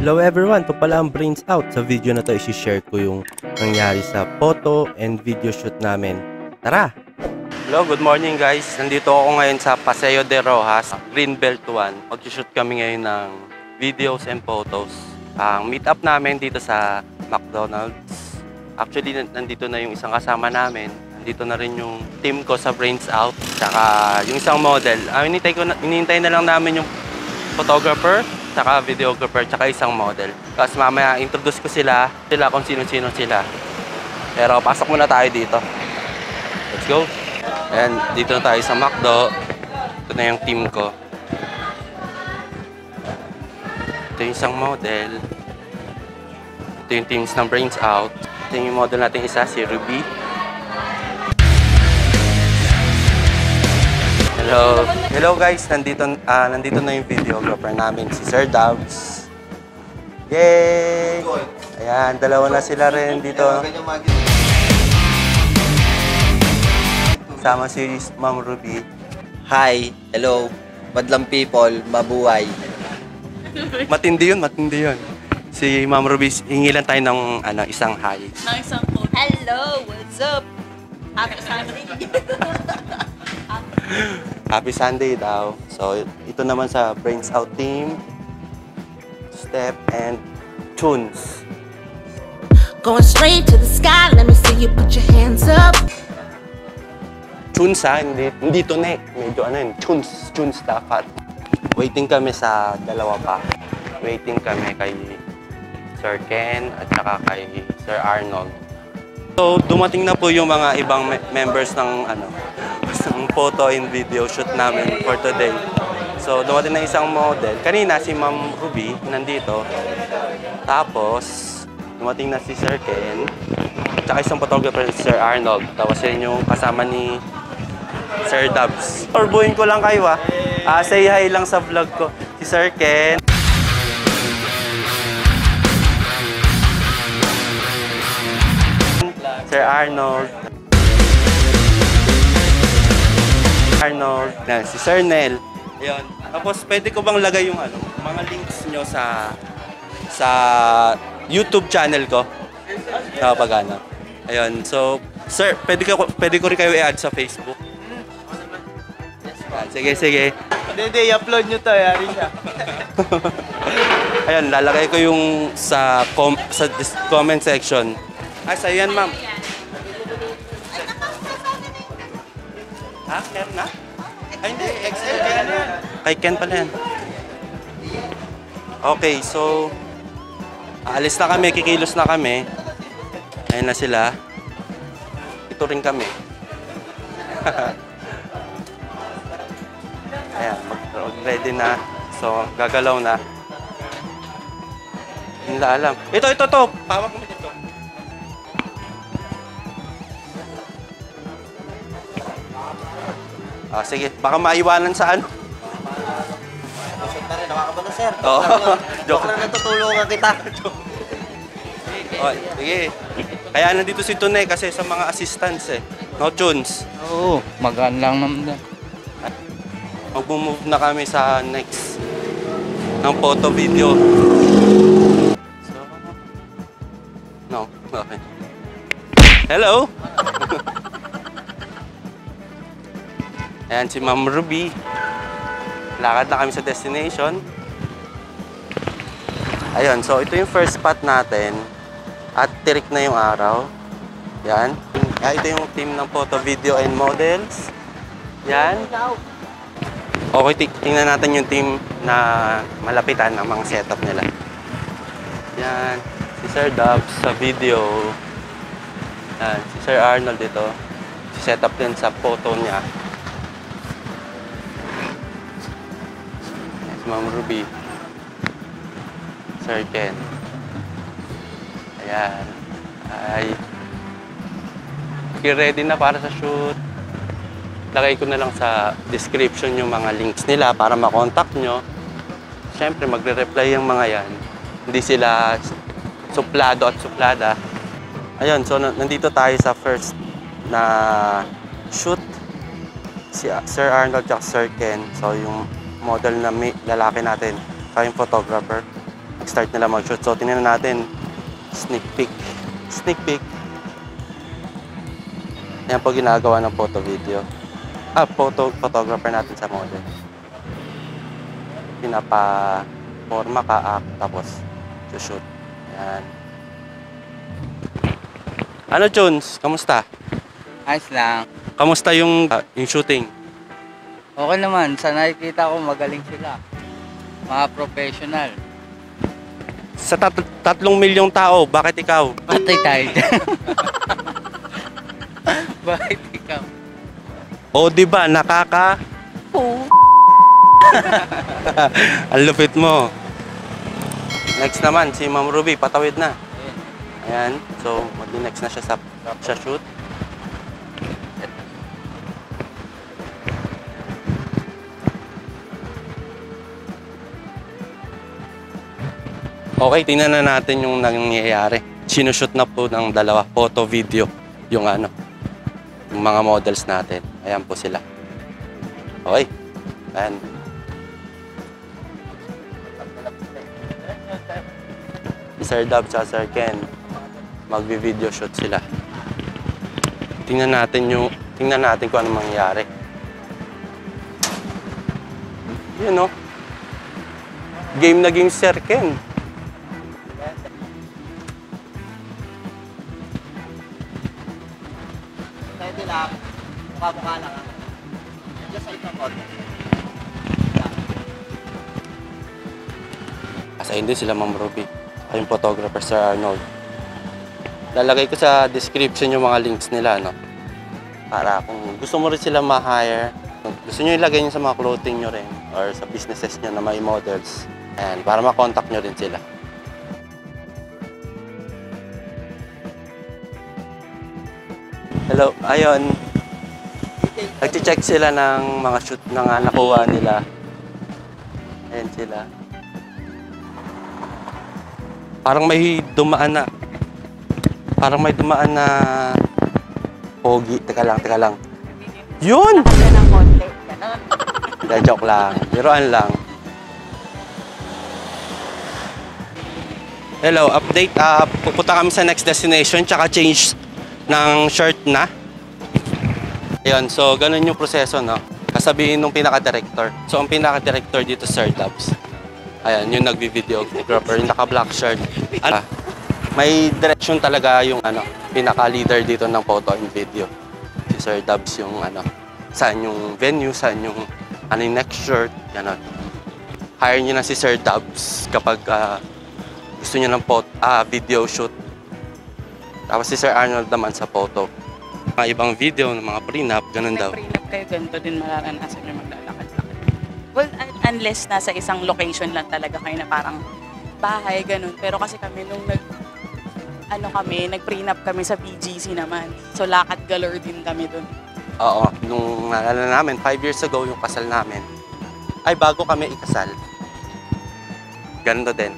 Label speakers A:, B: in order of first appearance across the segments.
A: Hello everyone! Ito pala ang Brains Out. Sa video na to, isi-share ko yung nangyari sa photo and video shoot namin. Tara! Hello, good morning guys. Nandito ako ngayon sa Paseo de Rojas, Greenbelt 1. Mag-shoot kami ngayon ng videos and photos. Ang meet up namin dito sa McDonald's. Actually, nandito na yung isang kasama namin. Nandito na rin yung team ko sa Brains Out. Tsaka yung isang model. Inintay na lang namin yung photographer, tsaka videographer, tsaka isang model. Tapos mamaya introduce ko sila kung sino-sino sila. Pero pasok muna tayo dito. Let's go! Ayan, dito na tayo sa McDo. Ito na yung team ko. Ito yung isang model. Ito yung teams ng Brains Out. Ito yung model natin isa, si Ruby. Hello. Hello guys, nandito na yung videographer namin, si Sir Dabs. Yay! Ayan, dalawa na sila rin dito. Sama si Ma'am Ruby.
B: Hi, hello, madlang people, mabuhay.
A: Matindi yun, matindi yun. Si Ma'am Ruby, hingi lang tayo ng isang hi.
C: Ng isang po. Hello, what's up? Happy Sunday.
A: Happy Sunday daw. So, ito naman sa Brains Out team. Step and Tunes.
D: Going straight to the sky, let me see you put your hands up.
A: Tunes ha, hindi Tune. Medyo Tunes dapat. Waiting kami sa dalawa pa. Waiting kami kay Sir Ken at saka kay Sir Arnold. So, dumating na po yung mga ibang members ng photo and video shoot namin for today. So, dumating na isang model. Kanina, si Ma'am Ruby, nandito. Tapos, dumating na si Sir Ken. Tsaka isang photographer, si Sir Arnold. Tapos yun yung kasama ni Sir Dabs. Orbuhin ko lang kayo say hi lang sa vlog ko. Si Sir Ken. Sir Arnold. Si Sir Nel. Ayun. Tapos pwede ko bang lagay yung mga links nyo sa YouTube channel ko? Sa pag-ano. Ayun. So, sir, pwede ko rin kayo i-add sa Facebook. Sige.
B: Hindi, i-upload nyo to, yari siya.
A: Ayun, lalagay ko yung sa comment section. Sa'yo yan, ma'am. Ha? Meron na? Ay, hindi. XL. Kay Ken pala yan. Okay, so aalis na kami, kikilos na kami. Ayun na sila. Ito rin kami. Ayan, ready na. So, gagalaw na. Hindi na alam. Ito. Pawak mo dito. Sige, baka maiwanan sa ano.
B: Shoot na rin, nakakabalo sir.
A: Oo.
B: Joke lang, natutulungan kita.
A: Sige. Kaya nandito si Tune kasi sa mga assistants No tunes.
E: Oo, magaan lang naman.
A: Mag-move na kami sa next ng photo video. So, no, okay. Hello! Ayan si Ma'am Ruby. Lakad na kami sa destination. Ayun, so ito yung first spot natin. At tirik na yung araw. Yan. Ito yung team ng photo, video, and models. Yan. Okay, tingnan natin yung team na malapitan ang mga setup nila. Yan. Si Sir Dubs sa video. Yan. Si Sir Arnold dito. Si setup din sa photo niya. Si Ma'am Ruby. Sir Ken. Ayan. Okay, ready na para sa shoot. Lagay ko na lang sa description yung mga links nila para makontak nyo. Siyempre, magre-reply yung mga yan. Hindi sila suplado at suplada. Ayun, so nandito tayo sa first na shoot. Si Sir Arnold at Sir Ken. So yung model na lalaki natin, saka yung photographer. Nag-start nila mag-shoot. So, tingnan natin. Sneak peek. Sneak peek. Yan po ginagawa ng photo video. Photographer natin sa model. Pinapa-forma ka, tapos shoot. Yan. Ano, Jones? Kamusta?
E: Ayos lang.
A: Kamusta yung shooting?
E: Okay naman. Sa nakikita ko, magaling sila. Mga professional.
A: Sa 3 milyong tao, bakit ikaw?
E: Patay tayo dyan. Bakit ikaw?
A: O, di ba, Ang lupit mo. Next naman, si Ma'am Ruby, patawid na. Ayan, so, mag-next na siya sa shoot. Okay, tingnan na natin yung nangyayari. Sinushoot na po ng dalawa, photo, video, yung mga models natin. Ayan po sila. Okay, ayan. Sir Dub sa Sir Ken, magbi-video shoot sila. Tingnan natin kung ano mangyayari. Yun, no? Game na game Sir Ken.
B: Pwede lang. Mukha-mukha lang. Just sa isang konti.
A: Asahin din sila, Ma'am Ruby. Yung photographer, Sir Arnold. Lalagay ko sa description yung mga links nila, no? Para kung gusto mo rin sila ma-hire, gusto nyo ilagay nyo sa mga clothing nyo rin or sa businesses nyo na may models. And para ma-contact nyo rin sila. Hello, ayun. Nag-check sila ng mga shoot na nga nakuha nila. Ayan sila. Parang may dumaan na pogi. Teka lang. Yun!
C: ng konti. Ganon.
A: Hindi, joke lang. Biruan lang. Hello, update. Pupunta kami sa next destination tsaka change ng shirt na. Ayun, so ganun yung proseso, no? Kasabihin nung pinaka-director. So ang pinaka-director dito, Sir Dubs. Ayan, yung nagbi-videographer, yung naka-black shirt. May direction talaga yung pinaka-leader dito ng photo and video. Si Sir Dubs yung saan yung venue, saan yung yung next shirt, gano'n. Hire nyo na si Sir Dubs kapag gusto nyo ng video shoot. Tapos si Sir Arnold naman sa photo. Mga ibang video, mga prenup, ganun daw.
F: Prenup kayo, ganito din mararanasan nyo maglalakad-lakad. Well, unless nasa isang location lang talaga kayo na parang bahay, ganun. Pero kasi kami nung nag-prenup kami sa BGC naman. So lakad galore din kami dun.
A: Oo, nung naalala namin, 5 years ago yung kasal namin. Ay, bago kami ikasal. Ganun din.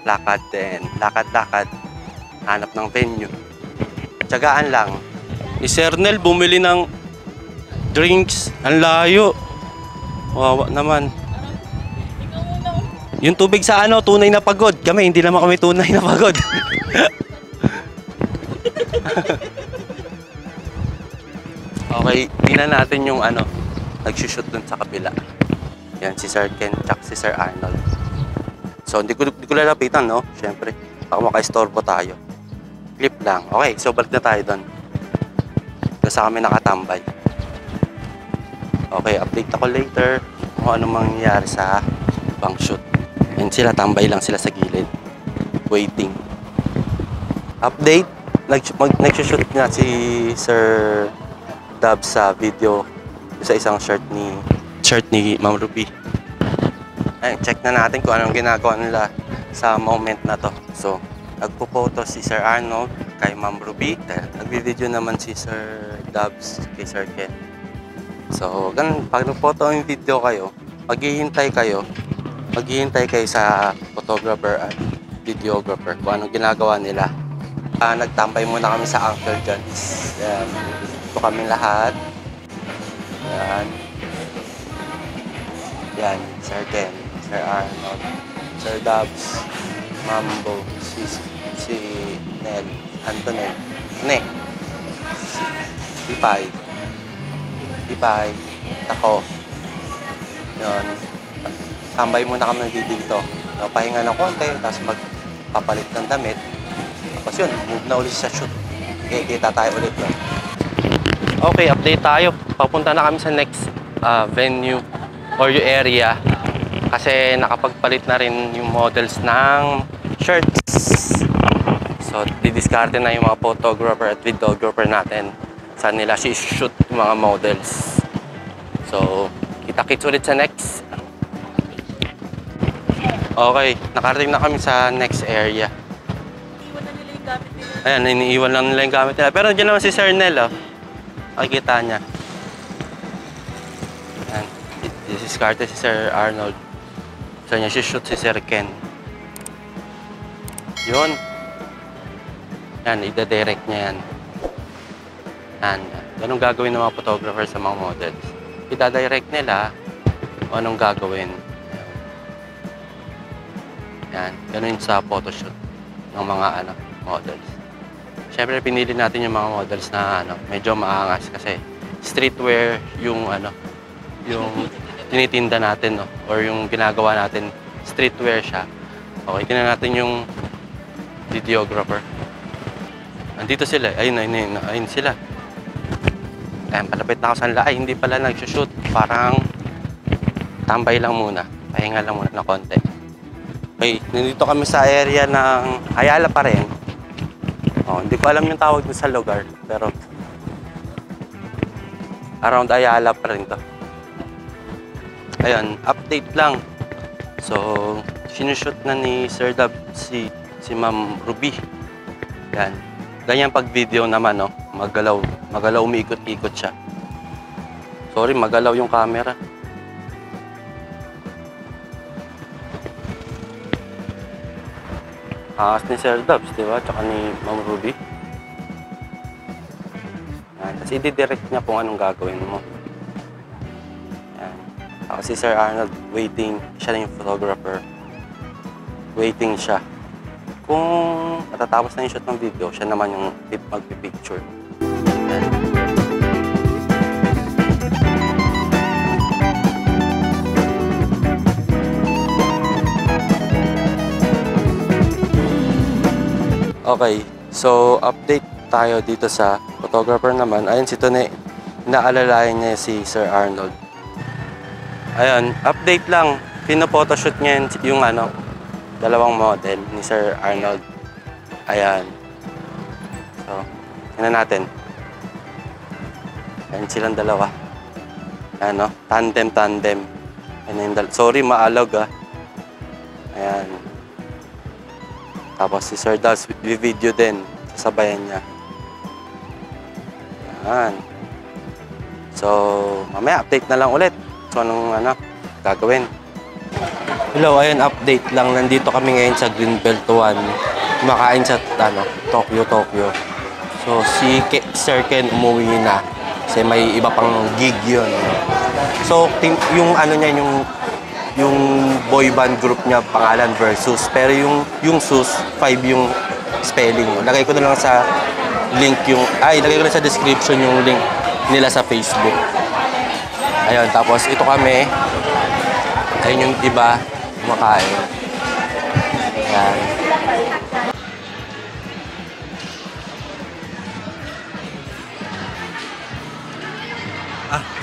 A: Lakad din. Lakad-lakad. Hanap ng venue. Tiyagaan lang. Si Sir Nel bumili ng drinks. Ang layo. Wawa naman. Yung tubig sa tunay na pagod. Kami, hindi naman kami tunay na pagod. Okay, tingnan natin yung nagsushoot dun sa kabila. Yan, si Sir Ken, tsaka si Sir Arnold. So, hindi ko lalapitan, no? Siyempre, baka maka-istorbo tayo. Clip lang. Okay, so balik na tayo dun. Kasi kami nakatambay. Okay, update ako later kung ano mangyayari sa bang shoot. And sila, tambay lang sila sa gilid. Waiting. Update. Nagsushoot nga si Sir Dubs sa video sa isang shirt ni Ma'am Ruby. Ayun, check na natin kung anong ginagawa nila sa moment na to. So, nagpo-photo si Sir Arnold kay Ma'am Ruby. Nagbi-video naman si Sir Dubs kay Sir Ken. So, ganun, pag nag-photo yung video kayo, maghihintay kayo sa photographer at videographer kung anong ginagawa nila. Nagtambay muna kami sa Uncle John's. Yan. Ito kami lahat. Yan. Yan, Sir Ken, Sir Arnold, Sir Dubs, Mambo, si Nel, Antonel, Ipay, ako. Yun. Tambay muna kami dito. Pahinga ng konti, tapos magpapalit ng damit. Tapos yun, move na ulit sa shoot. Okay, kita tayo ulit yun. Okay, update tayo. Papunta na kami sa next venue or yung area. Kasi nakapagpalit na rin yung models ng shirts. So, didiskarte na yung mga photographer at videographer natin. Saan nila shoot yung mga models. So, kita-kits ulit sa next. Okay, nakarating na kami sa next area. Ayan, iniiwan lang nila yung gamit nila. Pero dyan naman si Sir Nel, oh. Makikita niya. Ayan, didiskarte si Sir Arnold. So, niya shoot si Sir Ken. Yun. Yan, ida-direct niya yan. Yan. Ganun gagawin ng mga photographer sa mga models. Ida-direct nila kung anong gagawin. Yan. Ganun sa photoshoot ng mga models. Siyempre, pinili natin yung mga models na medyo maangas kasi streetwear yung yung tinitinda natin, no? Or yung ginagawa natin, streetwear siya. Okay, tingnan natin yung videographer. Nandito sila. Ayun sila. Ayan, palapit na ako sa nila. Ay, hindi pala nag-shoot. Parang tambay lang muna. Pahinga lang muna ng konti. Okay, nandito kami sa area ng Ayala pa rin. Hindi ko alam yung tawag sa lugar. Pero around Ayala pa rin to. Ayun, update lang. So, sinushoot na ni Sir Dub si Ma'am Ruby. Yan. Ganyan pag video naman, no? Magalaw, umiikot-ikot siya. Sorry, magalaw yung camera. Angas ni Sir Dubs, di ba? Tsaka ni Ma'am Ruby. Yan. Kasi i-direct niya kung anong gagawin mo. Yan. Si Sir Arnold, waiting. Siya na yung photographer. Waiting siya. Kung matatapos na yung shoot ng video, siya naman yung magpipicture. Yan. Okay, so update tayo dito sa photographer naman. Ayun si Tone, inaalalayan niya si Sir Arnold. Ayun, update lang. Pino-photoshoot niya yung dalawang model ni Sir Arnold. Ayan. So, tingnan natin. Ayan silang dalawa. Ayan, no? Tandem. Sorry, maalog, ah. Ayan. Tapos si Sir Dubs, video din. Sasabayan niya. Ayan. So, mamaya update na lang ulit. So, anong gagawin. Hello, ayun, update lang. Nandito kami ngayon sa Greenbelt 1. Kumakain sa Tokyo. So, si Sir Ken umuwi na. Kasi may iba pang gig yun. So, yung niya, yung boy band group niya, pangalan Versus. Pero yung Sus, 5 yung spelling. Lagay ko na lang sa link lagay ko na sa description yung link nila sa Facebook. Ayun, tapos ito kami. Ayun yung iba kumakain. Ayan.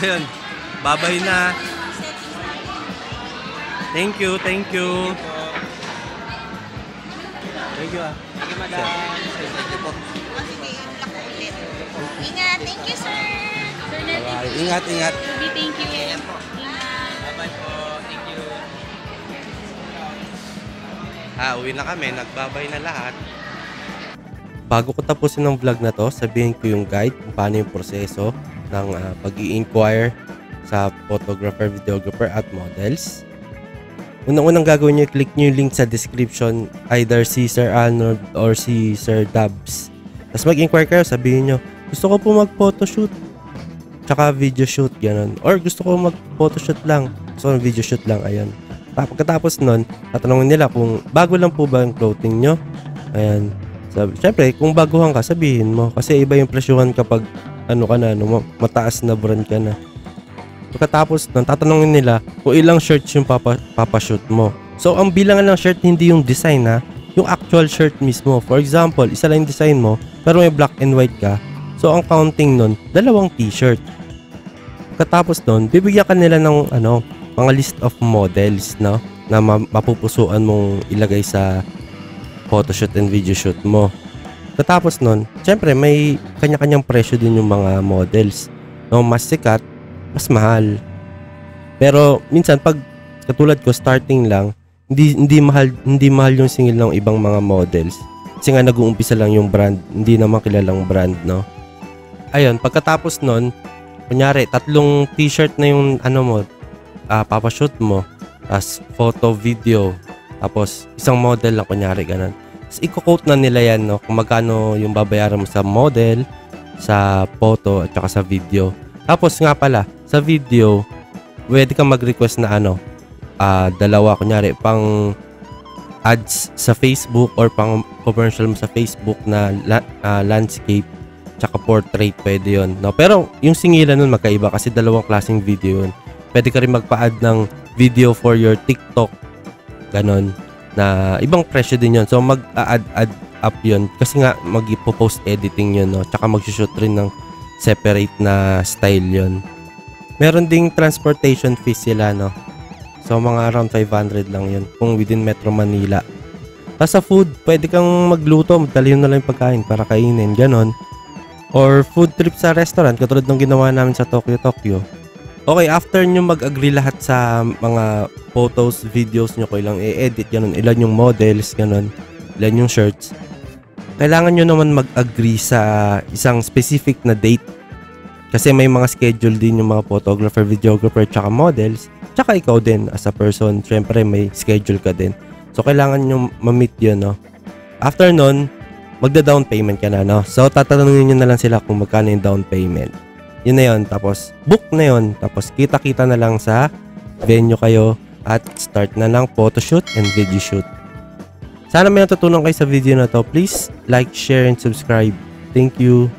A: Ayun. Babay na. Thank you. Thank you, ah.
B: Thank you, madam.
C: Ingat. Thank you, sir. Sir Nel,
A: Ingat.
C: Ruby, thank you. Ingat.
B: Bye-bye po. Thank you.
A: Uwi na kami. Nagbabay na lahat. Bago ko tapusin ng vlog na to, sabihin ko yung guide kung paano yung proseso ng pag-i-inquire sa photographer, videographer at models. Unang-unang gagawin nyo, click nyo yung link sa description, either si Sir Arnold or si Sir Dubs. Tapos mag-inquire kayo, sabihin nyo, gusto ko po mag-photoshoot, tsaka video shoot, gano'n. Or gusto ko mag-photoshoot lang, So, video shoot lang, ayun. Pagkatapos nun, tatanungin nila kung bago lang po ba yung clothing nyo. Ayan. Siyempre, kung baguhan ka, sabihin mo. Kasi iba yung presyuhan kapag mataas na brand ka na. Pagkatapos nun, tatanungin nila kung ilang shirts yung papashoot mo. So, ang bilangan ng shirt, hindi yung design ha. Yung actual shirt mismo. For example, isa lang yung design mo, pero may black and white ka. So, ang counting nun, 2 t-shirt. Pagkatapos nun, bibigyan ka nila ng mga list of models, no? Na mapupusuan mong ilagay sa photoshoot and video shoot mo. Pagkatapos nun, syempre may kanya-kanyang presyo din yung mga models. No, mas sikat, mas mahal. Pero minsan pag katulad ko starting lang, hindi mahal yung singil ng ibang mga models. Kasi nga nag-uumpisa lang yung brand, hindi naman kilalang brand, no. Ayun, pagkatapos nun, kunyari 3 t-shirt na yung papashoot mo, as photo, video, tapos isang model lang kunyari ganun. Tapos i-quote na nila yan, no, kung magkano yung babayaran mo sa model, sa photo, at saka sa video. Tapos nga pala, sa video, pwede kang mag-request na 2, kunyari, pang ads sa Facebook or pang commercial mo sa Facebook na landscape tsaka portrait, pwede yun. No? Pero yung singilan nun magkaiba kasi 2 klaseng video yun. Pwede ka rin magpa-add ng video for your TikTok, ganon, na ibang presyo din yun. So mag-add up yun kasi nga mag-post editing yun, no? Tsaka mag-shoot rin ng separate na style yun. Meron ding transportation fees sila, no? So, mga around 500 lang yun kung within Metro Manila. Tapos sa food, pwede kang magluto, dalhin na lang yung pagkain para kainin, ganon. Or food trip sa restaurant, katulad ng ginawa namin sa Tokyo. Okay, after nyo mag-agree lahat sa mga photos, videos nyo, kung ilang i-edit, ganon, ilan yung models, ganon, ilan yung shirts, kailangan nyo naman mag-agree sa isang specific na date. Kasi may mga schedule din yung mga photographer, videographer, tsaka models. Tsaka ikaw din as a person, syempre may schedule ka din. So, kailangan nyo ma-meet yun, no? After nun, magda-down payment ka na, no? So, tatanungin nyo na lang sila kung magkano yung down payment. Yun na yun. Tapos, book na yun. Tapos, kita-kita na lang sa venue kayo at start na lang photoshoot and video shoot. Sana may natutunan kayo sa video na to. Please like, share, and subscribe. Thank you.